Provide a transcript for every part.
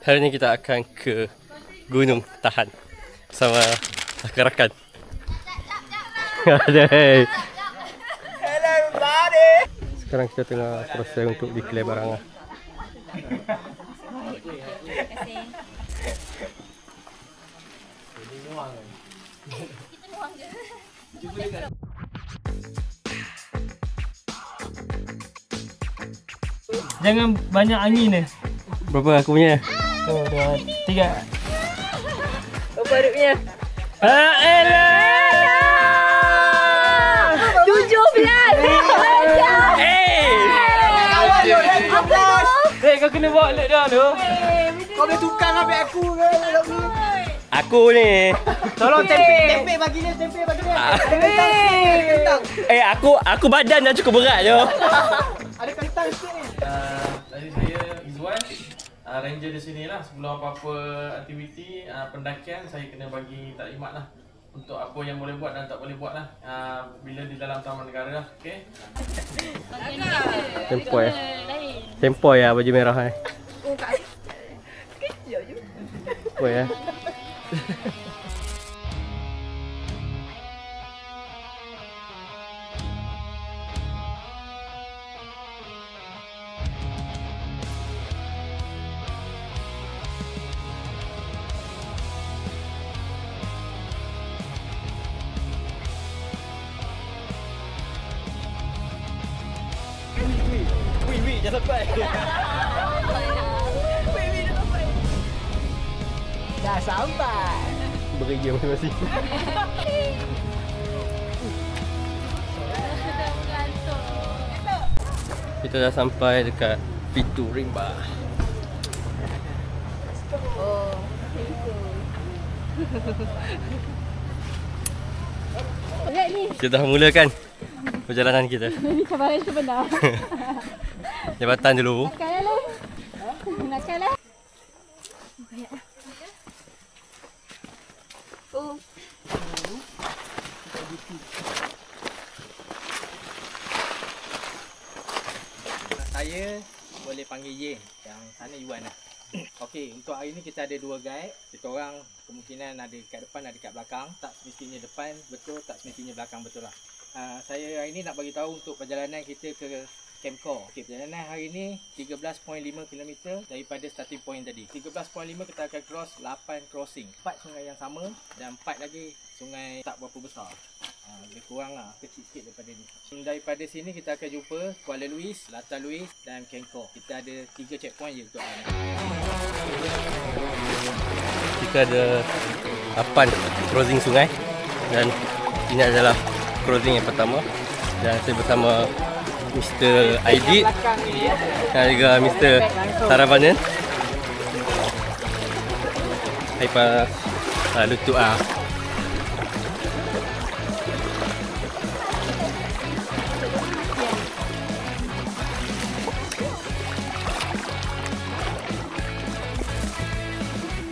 Hari ni kita akan ke Gunung Tahan sama rakan-rakan. Hello everybody. Sekarang kita tengah proses untuk declare barang lah. Jangan banyak angin ni. Berapa aku punya? 1, 2, 3. Berapa duduknya? Elah! 17! Kau kena bawa lek dah tu. Kau boleh tukar ambil aku ke? Aku ni. Tolong tempe. Tempe bagi dia, tempe bagi dia. Aku badan dah cukup berat je. Ada kentang sikit ni. Tadi saya Izwan, ranger di sini lah. Sebelum apa-apa aktiviti pendakian, saya kena bagi taklimat lah untuk apa yang boleh buat dan tak boleh buat lah bila di dalam taman negara lah. Okay? Tempoi. Tempoi lah baju merah ni. Tempoi ya. Wih, dah sampai. Dah sampai. Beri je masing-masing. Kita dah sampai dekat pintu rimba. Oh, lihat ni. Kita dah mulakan perjalanan kita. Ini cabaran sebenar. Jabatan dulu. Nakal lah. Nakal lah. Oh. Saya boleh panggil Yin, yang sana Yuan lah. Okey, untuk hari ni kita ada 2 guide. Kita orang kemungkinan ada kat depan, ada kat belakang. Tak semestinya depan betul, tak semestinya belakang betul lah. Saya hari ni nak bagi tahu untuk perjalanan kita ke Camp Core. Okey, perjalanan hari ni 13.5 km daripada starting point tadi. 13.5 kita akan cross 8 crossing. 4 sungai yang sama dan 4 lagi sungai tak berapa besar. Lebih kurang lah, kecil sikit daripada ni. Daripada sini kita akan jumpa Kuala Luis, Lata Luis dan Camp Core. Kita ada 3 checkpoint je untuk hari ni. Kita ada 8 crossing sungai dan ini adalah crossing yang pertama dan saya bersama Mr. Aidit dan juga Mr. Saravanan. Hai pa lutut ah.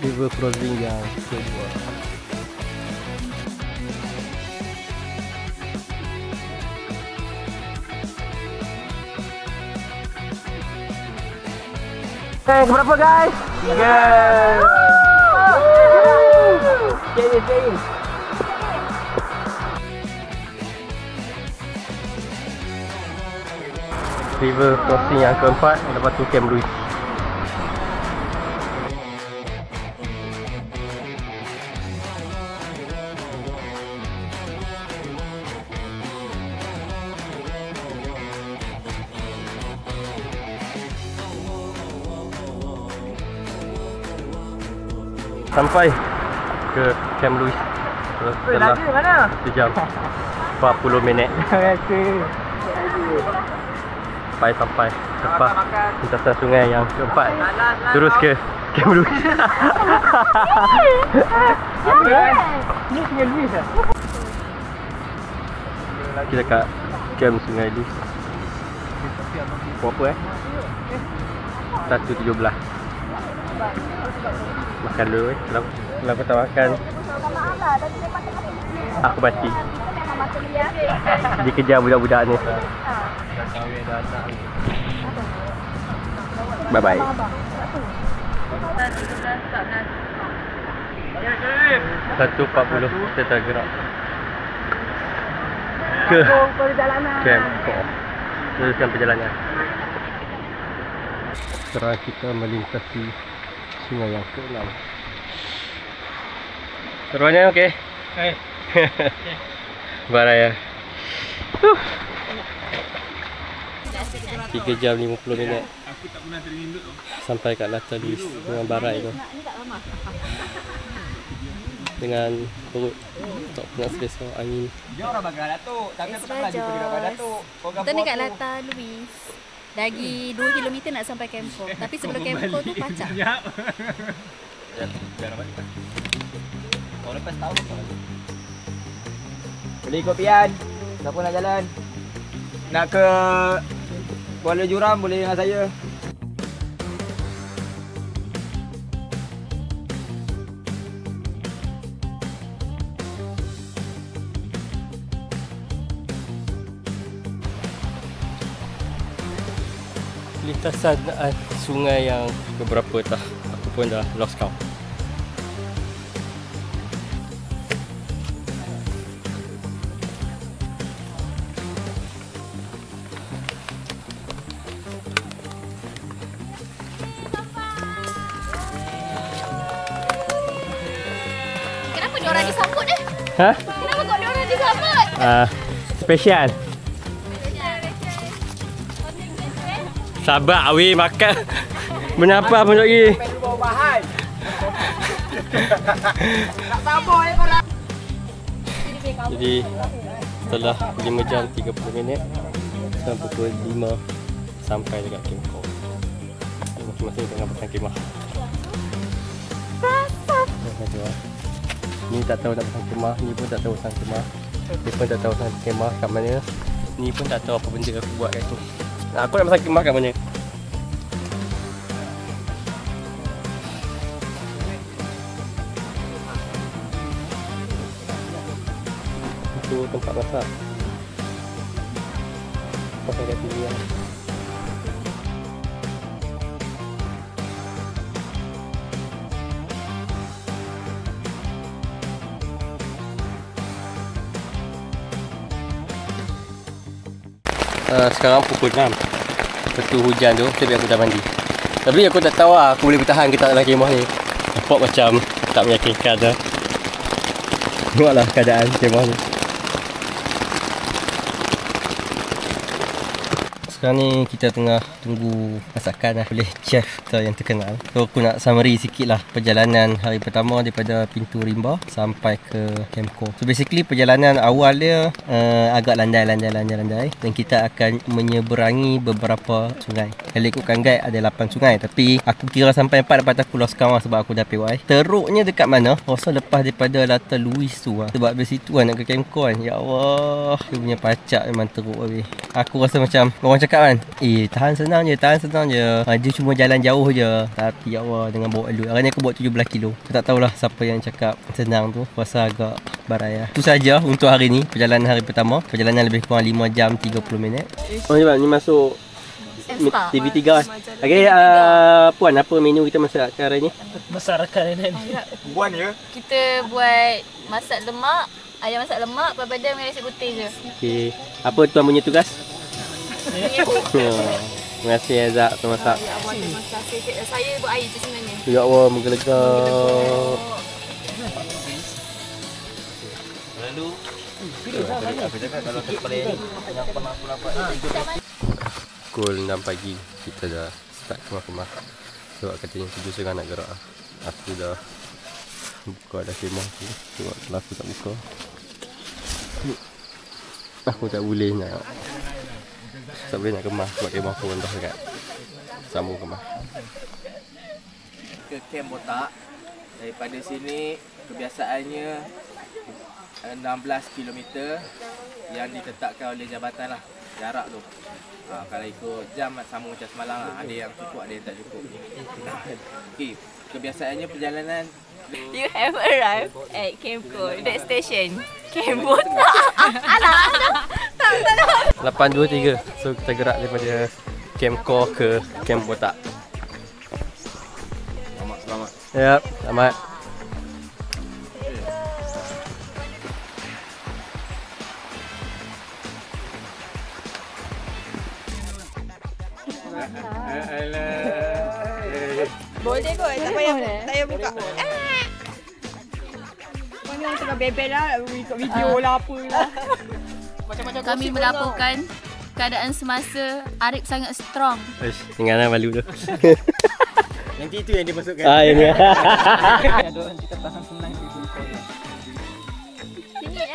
River crossing yang kedua. Okay, berapa guys? 3. Okay. River crossing yang keempat, lepas tu Camp Louis. Sampai ke Camp Louis setelah sejam 40 minit. Sampai lepas lintasan sungai yang keempat, terus ke Camp Louis. Ni sungai Louis lah. Kita kat Camp Sungai Louis. Berapa 1.17. Makan dulu Kalau kita makan, aku mati. Dikejar budak-budak ni. Bye bye. 1.40 kita tergerak ke camp Kor. Teruskan perjalanan. Sekarang kita melintasi sungai yang ke-6. Seruannya okey? Eh. Baraya. 3 jam 50 minit sampai kat Lata Luis dengan barai tu. Dengan perut tak pernah selesa angin. Dia orang bagai Datuk. Tapi aku tak pernah jumpa dia bagai Datuk. Kita dekat Lata Luis. Lagi 2 km nak sampai Camp Kor. Tapi sebelum Camp Kor tu Pacak. Orang lepas tahu apa lagi. Boleh ikut Pian. Siapa nak jalan? Nak ke Kuala Juram boleh dengan saya. Lintasan sungai yang beberapa dah aku pun dah lost count. Kenapa diorang disambut eh? Ha? Kenapa kok diorang disambut? Spesial. Sabar awi makan. Menapa pun lagi. Bawa bahan. Tak sabar korang. Jadi setelah 5 jam 30 minit sampai pukul 5 sampai dekat Camp Kor. Masing-masing tengah pasang kemah. Ni tak tahu nak pasang kemah, ni pun tak tahu pasang kemah. Ni pun tak tahu pasang kemah kat mana. Ni pun tak tahu apa benda aku buat kat tu. Aku nak pasang kemah kat mana? Itu tempat masak. Pasang kat sini lah. Sekarang pukul 6. Lepas hujan tu, tapi aku dah mandi. Tapi aku tak tahu lah aku boleh bertahan ke tak dalam kemah ni. Nampak macam tak meyakinkan dah. Tengoklah keadaan kemah ni. Sekarang ni kita tengah tunggu masakan lah oleh chef kita yang terkenal. So aku nak summary sikit lah perjalanan hari pertama daripada pintu rimba sampai ke Camp Kor. So basically perjalanan awal dia agak landai. Dan kita akan menyeberangi beberapa sungai. Kalau ikutkan guide ada 8 sungai. Tapi aku kira sampai 4 dapat aku lost count lah sebab aku dah PY. Teruknya dekat mana? Rasa lepas daripada Lata Luis tu lah. Sebab dari situ lah nak ke Camp Kor kan. Ya Allah, dia punya Pacak memang teruk habis. Aku rasa macam orang cakap kan, tahan senang je. Dia cuma jalan jauh je. Tapi ya Allah, dengan bawa alur. Hari ni aku buat 17 kilo. Aku tak tahulah siapa yang cakap senang tu. Rasa agak baraya. Itu saja untuk hari ni, perjalanan hari pertama. Perjalanan lebih kurang 5 jam 30 minit. Oh ni bang, ni masuk TV3 kan. Okay, Puan, apa menu kita masak hari ni? Masyarakat ni. Buan je. Kita buat masak lemak, ayam masak lemak, papadam dengan nasi putih je. Okay, apa tuan punya tugas? Terima kasih Azab untuk masak. Saya buat air je sebenarnya. Ya Allah, menggelegak. Lalu Aku cakap kalau terpilih yang pernah aku dapat. Pukul 6 pagi kita dah start kemah-kemah. Sebab katanya 7.30 nak gerak. Aku dah buka dah kemah tu. Sebab kalau aku tak buka, aku tak boleh nak. Tak boleh nak kemah sebab kemah aku rendah dekat. Sambung kemah. Ke Camp Botak. Daripada sini kebiasaannya 16 km yang ditetapkan oleh jabatan lah jarak tu. Kalau ikut jam sama macam semalam lah. Ada yang cukup, ada yang tak cukup. Okay, kebiasaannya perjalanan. You have arrived at Camp Kor, that station. Camp Botak. Alah. 8.23. So kita gerak daripada Camp Kor ke Camp Botak. Selamat. Ya, selamat. Boleh kot, tak payah buka. Mana tengah bebel lah, ikut video lah apalah. Macam-macam Kami melaporkan keadaan semasa Arif sangat strong. Ish, tinggalan malu tu. Nanti itu yang dia masukkan. Yang ni. Ada orang cakap tahan senang video call.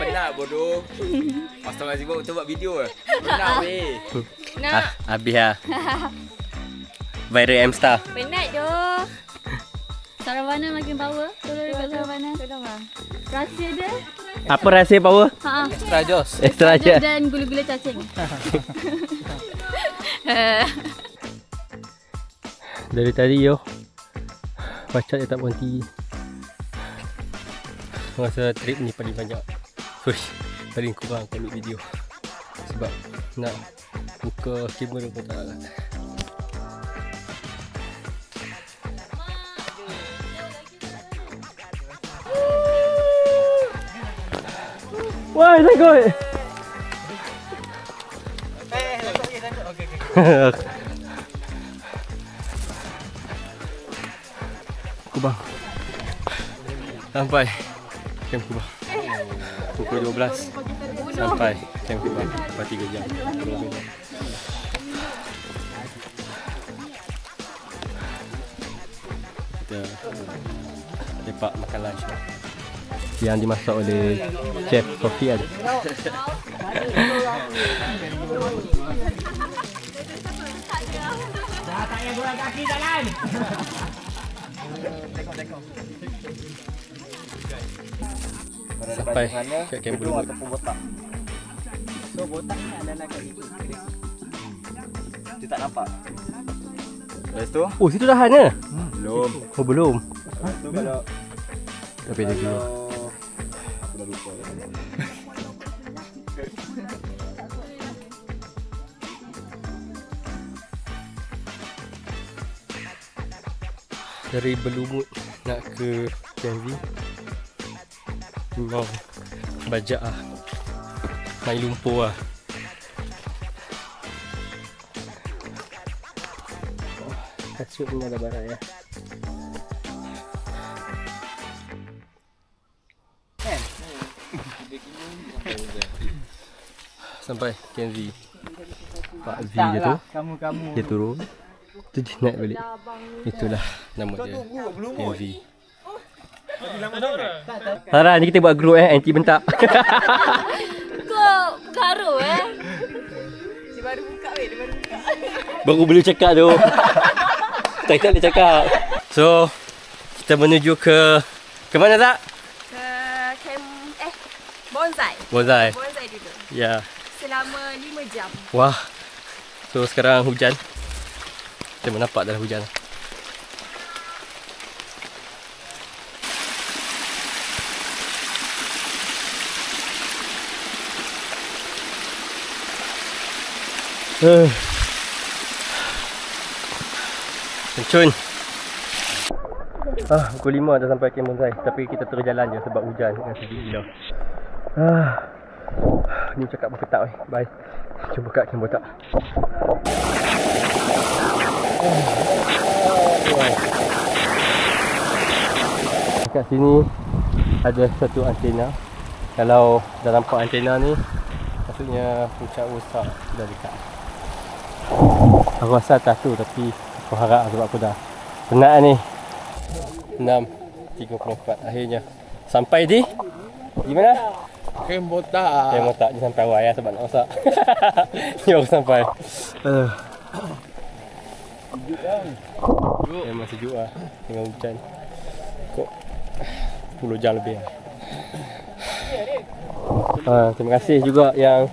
Penat bodoh. Astagfirullahaladzim, betul buat video ke? Penat weh. Habis lah. Viral M-Star. Penat tu. Saravana makin power. Tolong dekat Saravana. Tolong lah. Rahsia dia. Apa rahsia power? Extra jos. Extra je. Dan gula-gula cacing. Dari tadi yo baca dia tak berhenti. Masa trip ni paling banyak push, paling kurang aku ambil video sebab nak buka kamera pun tak lah. Wah, takut. Kubang sampai Camp Kubang pukul 12 sampai Camp Kubang lepas 3 jam. Kita lepak makan lunch yang dimasak oleh Chef Sofian. Sampai kat Camp Bulu ataupun botak. So botak ni adalah kat situ. Dia tak nampak. Lepas tu? Oh, situ dah hanya? Belum. Oh, belum. Lepas tu kalau Tapi dia dulu. aku dah lupa. Dari Belumut nak ke KMV memang bajak lah, main lumpur lah. Kasut ni ada barat ya. Sampai KMV Pak V dia tu, dia turun, tu dia naik balik. Itulah nama dia, KMV. Sarah, ni kita buat group anti bentak. Kau garu Dia baru buka weh, dia baru buka. Baru boleh cakap tu. Tak boleh cakap. So, kita menuju ke mana tak? Ke camp bonsai. Bonsai. Bonsai dulu. Ya. Selama 5 jam. Wah. So sekarang hujan. Kita menampak dalam hujan. Pencun. Pukul 5 dah sampai Camp Bonsai. Tapi kita terus jalan je sebab hujan dengan sedih gila. Ni cakap berketak weh. Bye. Jumpa kat Camp Botak. Dekat sini ada satu antena. Kalau dah nampak antena ni, maksudnya puncak Wosak dah dekat. Aku rasa tak tu, tapi aku harap sebab aku dah penat ni. 6.34 akhirnya sampai di mana? Camp Botak. Camp Botak. Dia sampai awal ya sebab nak masak. Dia baru sampai. Sejuk kan? Memang sejuk lah dengan hujan. Kok 10 jam lebih lah. Terima kasih juga yang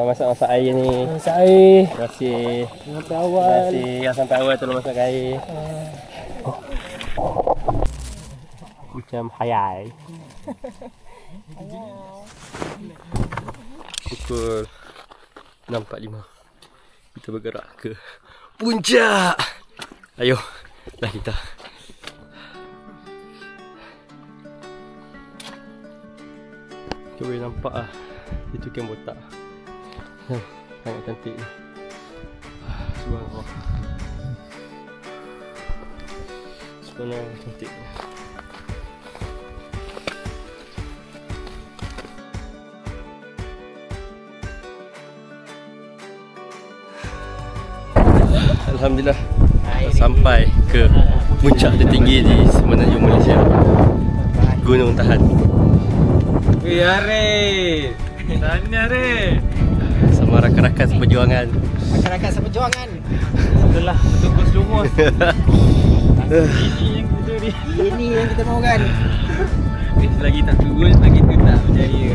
masak-masak air ni. Masak air. Terima kasih. Sampai awal. Terima kasih yang sampai awal tolong masak air. Macam hayal. Pukul 6.45 kita bergerak ke puncak. Ayo, lah kita. Kita boleh nampak lah itu kem botak. Sangat cantik ni. Subhanallah. Subhanallah cantik. Alhamdulillah sampai ke puncak tertinggi di Semenanjung Malaysia, Gunung Tahan. Are. Tanya re. Sama rakan-rakan seperjuangan. Rakan-rakan seperjuangan. Itulah tunggu lumos. Ini yang kita mahu kan. Lagi tak turun, lagi tu tak berjaya.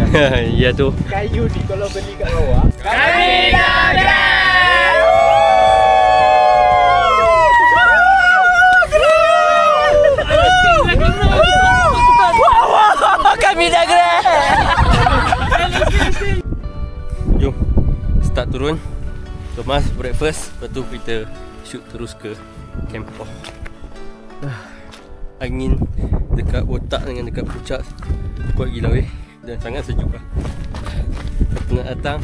Ya tu. Kayu ni kalau beli kat bawah. Kami dah Kami dah gerak. Jom start turun, kemas breakfast, lepas tu kita shoot terus ke camp. Angin dekat botak dengan dekat puncak kuat gila weh, dan sangat sejuk lah. Lepas nak datang,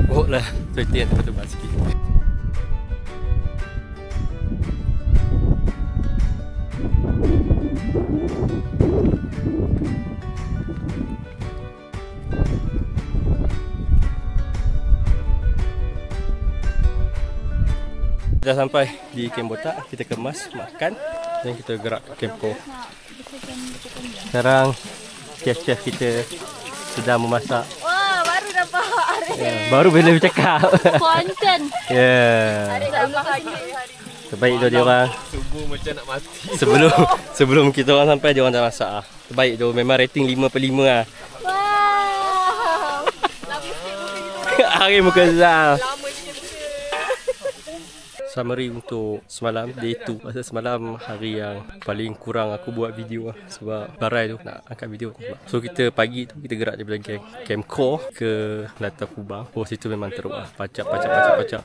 bawa lah sweater yang tebal-tebal sikit. Dah sampai di camp botak, kita kemas, makan dan kita gerak ke camp Ko. Sekarang chef-chef kita sedang memasak. Wah, baru dapat Baru boleh bercakap. konten. Ya. Terbaik tu dia orang. Subuh macam nak mati. Sebelum kita orang sampai, dia orang dah masak ah. Terbaik tu, memang rating 5/5 ah. Wow. Hari muka Zal. Summary untuk semalam, day 2. Pasal semalam hari yang paling kurang aku buat video lah. Sebab barai tu nak angkat video tu. So kita pagi tu kita gerak daripada Camp Ko ke Latar Kubang. Oh situ memang teruk lah. Pacak.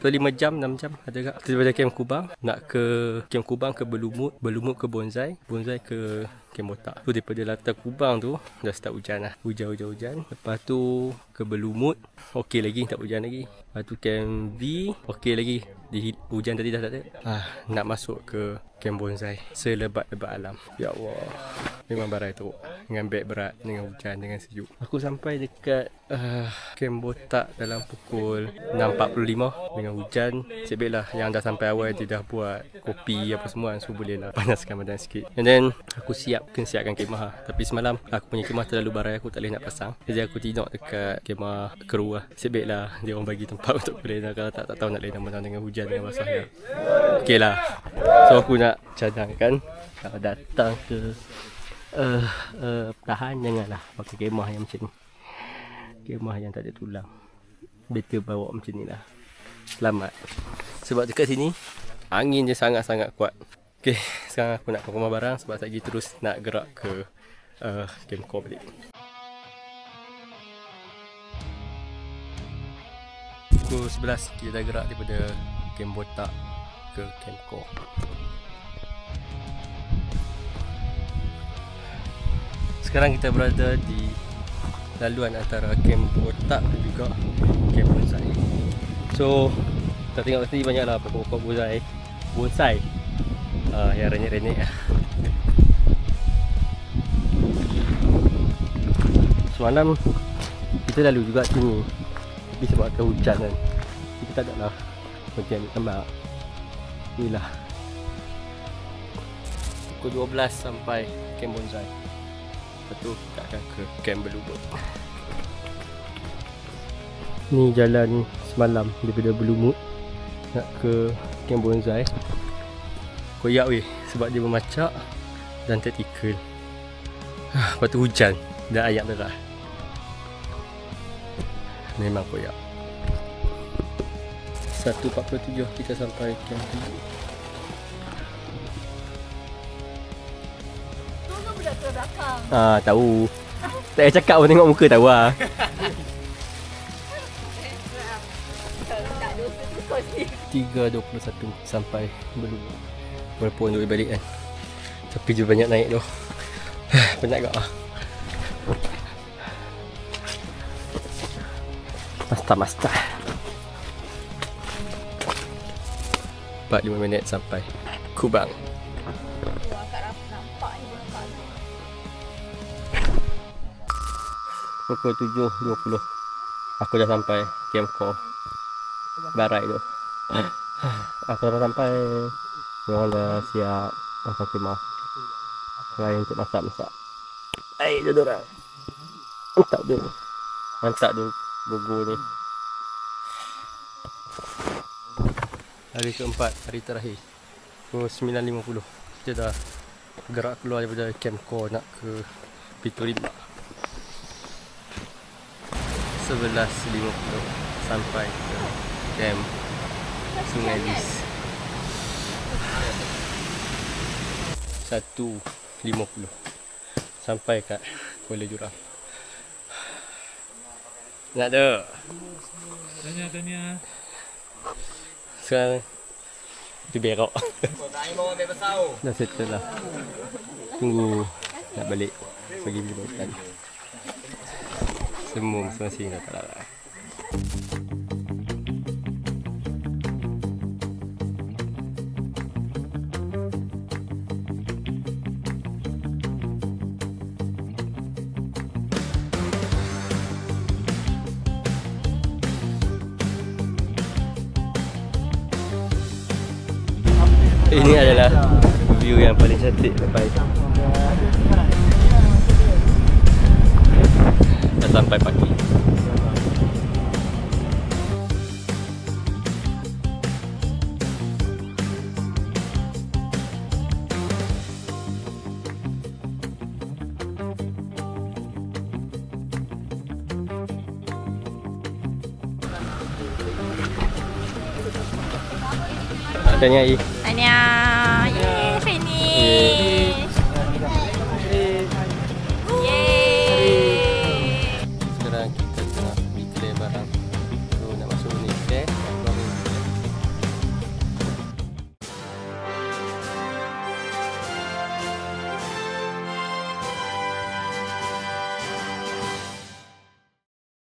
So 5 jam, 6 jam ada tak. Kita daripada Camp Kubang nak ke Camp Kubang ke Belumut. Belumut ke Bonsai. Bonsai ke Camp Botak. So daripada Latar Kubang tu dah start hujan lah. Hujan. Lepas tu ke Belumut. Okey lagi, tak hujan lagi. Lepas tu Camp V. Okey lagi. Hujan tadi dah tak ada. Nak masuk ke Camp Bonsai. Selebat-lebat alam. Ya Allah. Memang barai tu. Dengan beg berat, dengan hujan, dengan sejuk. Aku sampai dekat Camp Botak dalam pukul 6.45 dengan hujan. Sebablah yang dah sampai awal dia dah buat kopi apa semua. So boleh lah panaskan badan sikit. And then aku siapkan kemah. Tapi semalam aku punya kemah terlalu barai, aku tak boleh nak pasang. Jadi aku tidur dekat kemah kru lah. Sebablah dia orang bagi tempat untuk boleh nak. Kalau tak tahu nak boleh nak dengan hujan dengan basah dia. Okey lah. So aku nak cadangkan kalau datang ke Tahan, janganlah pakai kemah yang macam ni. Kemah yang tak ada tulang. Better bawa macam ni lah. Selamat. Sebab dekat sini angin dia sangat-sangat kuat. Okay, sekarang aku nak ke rumah barang sebab lagi terus nak gerak ke Camp Ko balik. Pukul 11 kita dah gerak daripada Camp Botak ke Camp Ko. Sekarang kita berada di laluan antara Camp Botak dan juga Camp Bonsai. So kita tengok sini banyaklah pokok-pokok bonsai yang renyek-renyek lah. Semalam kita lalu juga sini, tapi sebabkan hujan kan kita tak ada lah macam ni tambah. Inilah pukul 12 sampai Camp Bonsai. Lepas tu kita akan ke Camp Belumut. Ni jalan semalam daripada Belumut nak ke Camp Bonsai. Koyak weh sebab dia bermacak dan vertikal. Lepas tu hujan dan ayak derah. Memang koyak. 1.47 kita sampai Camp Belumut. Tahu. Tak payah cakap pun, tengok muka tahu lah. 3.21 sampai Belumut. Walaupun duduk balik kan, tapi dia banyak naik tu. Penat gak lah. Masta. 45 minit sampai Kubang. Pukul 7.20 aku dah sampai Camp Core Barai tu. Aku dah sampai. Diorang dah siap masak khemah. Lain untuk masak. Air tu diorang. Mantap tu gogo ni. Hari keempat, hari terakhir. Pukul 9.50 kita dah gerak keluar daripada Camp Core nak ke Pitu Rimba. 11.50 sampai ke Camp Sungai Lis. 1.50 sampai kat Kuala Jurang. Nak tak? Tanya. Sekarang tu berak. Tanya bawa ambil besar. Dah settle lah. Tunggu nak balik pergi beli makan. Semua masing-masing dah tak larat. Ini adalah view yang paling cantik sampai. Dah sampai pagi. Tanya I. Annyeong.